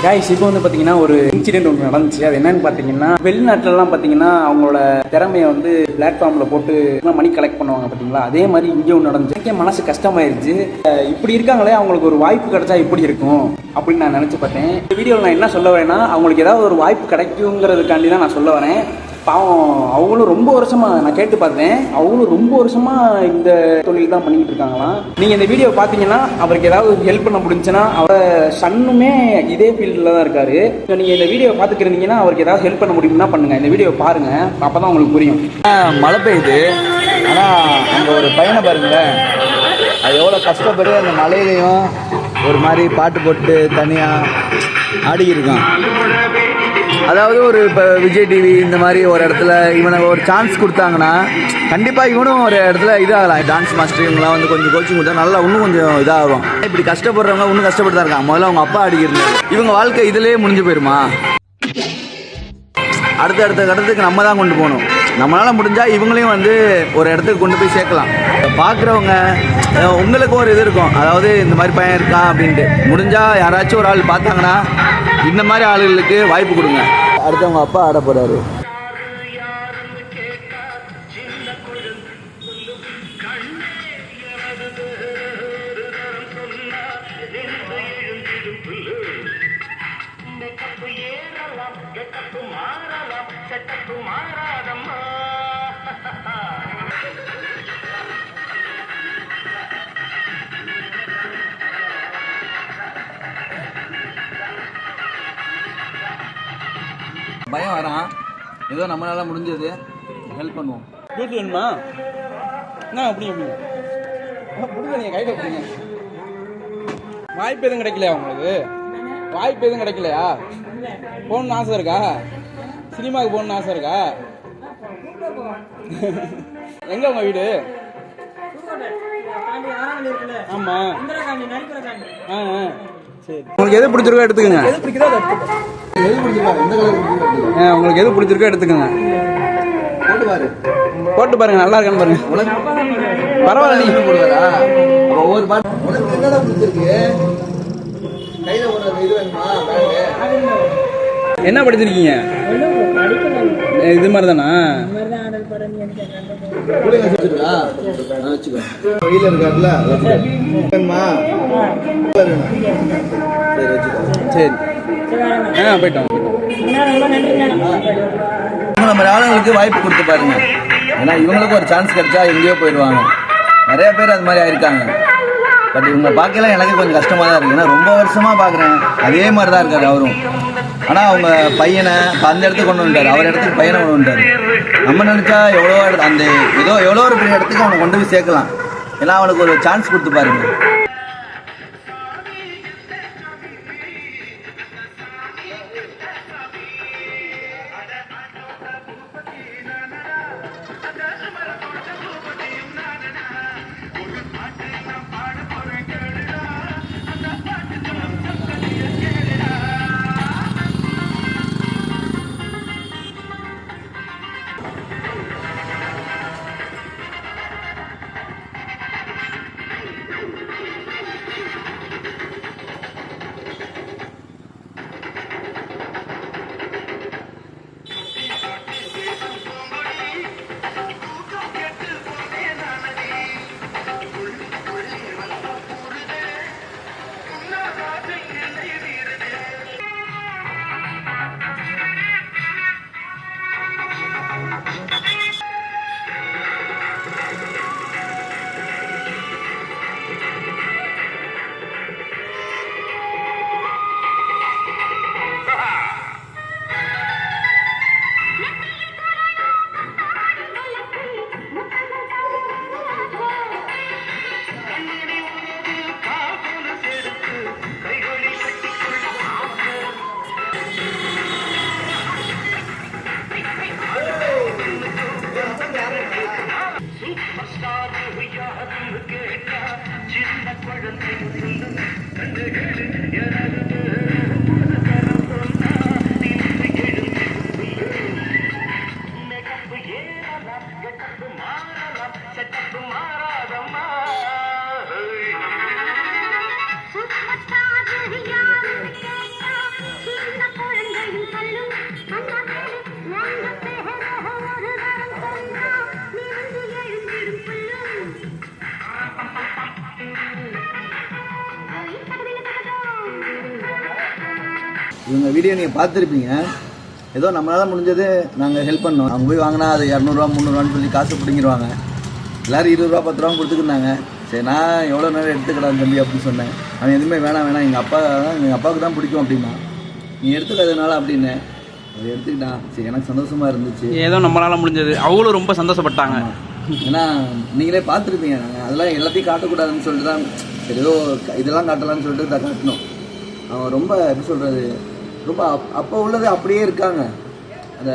Guys இப்போ வந்து பாத்தீங்கன்னா ஒரு இன்சிடென்ட் ஒன்று நடந்துச்சு. அது என்னன்னு பாத்தீங்கன்னா வெளிநாட்டுலலாம் பாத்தீங்கன்னா அவங்களோட திறமையை வந்து பிளாட்ஃபார்ம்ல போட்டு மணி கலெக்ட் பண்ணுவாங்க பாத்தீங்களா, அதே மாதிரி இங்கே ஒன்று நடந்துச்சு. எனக்கே மனசு கஷ்டமாயிருச்சு. இப்படி இருக்காங்களே, அவங்களுக்கு ஒரு வாய்ப்பு கிடைச்சா இப்படி இருக்கும் அப்படின்னு நான் நினைச்சு பார்த்தேன். இந்த வீடியோவில் நான் என்ன சொல்ல வரேன்னா, அவங்களுக்கு ஏதாவது ஒரு வாய்ப்பு கிடைக்குங்கிறதுக்காண்டி தான் நான் சொல்ல வரேன். பாவம் அவங்களும் ரொம்ப வருஷமாக நான் கேட்டு பார்த்தேன், அவங்களும் ரொம்ப வருஷமாக இந்த தொழில் தான் பண்ணிக்கிட்டு இருக்காங்களாம். நீங்கள் இந்த வீடியோ பார்த்தீங்கன்னா அவருக்கு ஏதாவது ஹெல்ப் பண்ண முடிஞ்சுன்னா, அவரை சன்னுமே இதே ஃபீல்டில் தான் இருக்காரு. நீங்கள் இந்த வீடியோ பார்த்துக்கிறீங்கன்னா அவருக்கு ஏதாவது ஹெல்ப் பண்ண முடியும்னா பண்ணுங்கள். இந்த வீடியோ பாருங்கள், அப்போ தான் உங்களுக்கு புரியும். மழை பெய்யுது, ஆனால் அங்கே ஒரு பையனை பாருங்களேன், அது எவ்வளோ கஷ்டப்பட்டு அந்த மழையிலையும் ஒரு மாதிரி பாட்டு போட்டு தனியாக ஆடிக்கிருக்கான். அதாவது ஒரு இப்போ விஜய் டிவி இந்த மாதிரி ஒரு இடத்துல இவனை ஒரு சான்ஸ் கொடுத்தாங்கன்னா கண்டிப்பாக இவனும் ஒரு இடத்துல இதாகலாம். டான்ஸ் மாஸ்டர் இவங்களாம் வந்து கொஞ்சம் கோச்சிங் கொடுத்தா நல்லா இன்னும் கொஞ்சம் இதாகும். இப்படி கஷ்டப்படுறவங்க இன்னும் கஷ்டப்பட்டு தான் இருக்காங்க. முதல்ல அவங்க அப்பா ஆடிக்கிறாங்க, இவங்க வாழ்க்கை இதிலே முடிஞ்சு போயிருமா? அடுத்த கட்டத்துக்கு நம்ம தான் கொண்டு போகணும். நம்மளால் முடிஞ்சால் இவங்களையும் வந்து ஒரு இடத்துக்கு கொண்டு போய் சேர்க்கலாம். பார்க்குறவங்க உங்களுக்கு ஒரு இது இருக்கும், அதாவது இந்த மாதிரி பையன் இருக்கான் அப்படின்ட்டு. முடிஞ்சால் யாராச்சும் ஒரு ஆள் பார்த்தாங்கன்னா இந்த மாதிரி ஆளுகளுக்கு வாய்ப்பு கொடுங்க. அடுத்து அவங்க அப்பா ஆட போகிறாரு. பயம் வரான், ஏதோ நம்மளால முடிஞ்சது ஹெல்ப் பண்ணுவோம். ஜூஸ் வேணுமா? என்ன அப்படி கொடுங்க, நீங்கள் கையில் கொடுங்க. வாய்ப்பு எதுவும் கிடைக்கலையா உங்களுக்கு? வாய்ப்பு எதுவும் கிடைக்கலையா? போகணுன்னு ஆசை இருக்கா? சினிமாவுக்கு போகணுன்னு ஆசை இருக்கா? எங்க உங்க வீடு? ஆமா. சரி, உங்களுக்கு எது பிடிச்சிருக்கோ எடுத்துக்கோங்க. உங்களுக்கு எது பிடிச்சிருக்கோ எடுத்துக்கோங்க. போட்டு பாருங்க, நல்லா இருக்கான்னு பாருங்க. பரவாயில்ல, நீங்க போடுவாரா? ஒவ்வொரு பாட்டு என்னடா பிடிச்சிருக்கு? கையில ஒரு இது வேணுமா? என்ன படிச்சிருக்கீங்க? இது மாதிரி தானா? சரி, போயிட்டோம். நம்ம ஆளுங்களுக்கு வாய்ப்பு கொடுத்து பாருங்க. ஏன்னா இவங்களுக்கு ஒரு சான்ஸ் கிடைச்சா எங்கேயோ போயிடுவாங்க. நிறைய பேர் அது மாதிரி ஆயிருக்காங்க. பட் இவங்க பார்க்கலாம் எனக்கு கொஞ்சம் கஷ்டமாக தான் இருக்குது. ஏன்னா ரொம்ப வருஷமாக பார்க்குறேன், அதே மாதிரி தான் இருக்காரு அவரும். ஆனால் அவங்க பையனை அந்த இடத்துக்கு கொண்டு வந்துட்டார், அவர் இடத்துக்கு பையனை கொண்டு வந்துட்டார். நம்ம நினச்சா எவ்வளோ அந்த எவ்வளோ ஒரு பெரிய இடத்துக்கு அவனை கொண்டு போய் சேர்க்கலாம். ஏன்னா அவனுக்கு ஒரு சான்ஸ் கொடுத்து பாருங்க. இவங்க வீடியோ நீங்கள் பார்த்துருப்பீங்க. ஏதோ நம்மளால் முடிஞ்சது நாங்கள் ஹெல்ப் பண்ணோம். அவங்க போய் வாங்கினா அது 200 300 சொல்லி காசு பிடிங்கிடுவாங்க. எல்லோரும் 20 10 ரூபா கொடுத்துருந்தாங்க. சரி நான் எவ்வளோ நேரம் எடுத்துக்கலாம் தம்பி அப்படின்னு சொன்னேன். அவன் எதுவுமே வேணாம் எங்கள் அப்பாவுக்கு தான் பிடிக்கும் அப்படின்னா நீ எடுத்துக்கிறதுனால அப்படின்னு அதை எடுத்துக்கிட்டான். சரி எனக்கு சந்தோஷமாக இருந்துச்சு. ஏதோ நம்மளால் முடிஞ்சது. அவங்களும் ரொம்ப சந்தோஷப்பட்டாங்க. ஏன்னா நீங்களே பார்த்துருப்பீங்க. நாங்கள் அதெல்லாம் எல்லாத்தையும் காட்டக்கூடாதுன்னு சொல்லிட்டு தான் சரி ஏதோ இதெல்லாம் காட்டலான்னு சொல்லிட்டு தான் காட்டினோம். அவன் ரொம்ப எப்படி சொல்கிறது, ரொம்ப அப்போ உள்ளது அப்படியே இருக்காங்க. அந்த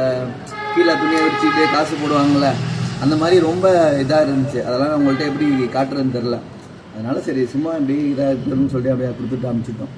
கீழே துணியை வச்சுக்கிட்டு காசு போடுவாங்கள்ல, அந்த மாதிரி ரொம்ப இதாக இருந்துச்சு. அதெல்லாம் உங்கள்கிட்ட எப்படி காட்டுறதுன்னு தெரில. அதனால சரி சும்மா இப்படி இதாக இருக்குதுன்னு சொல்லிட்டு அப்படியே கொடுத்துட்டு அனுப்பிச்சிட்டோம்.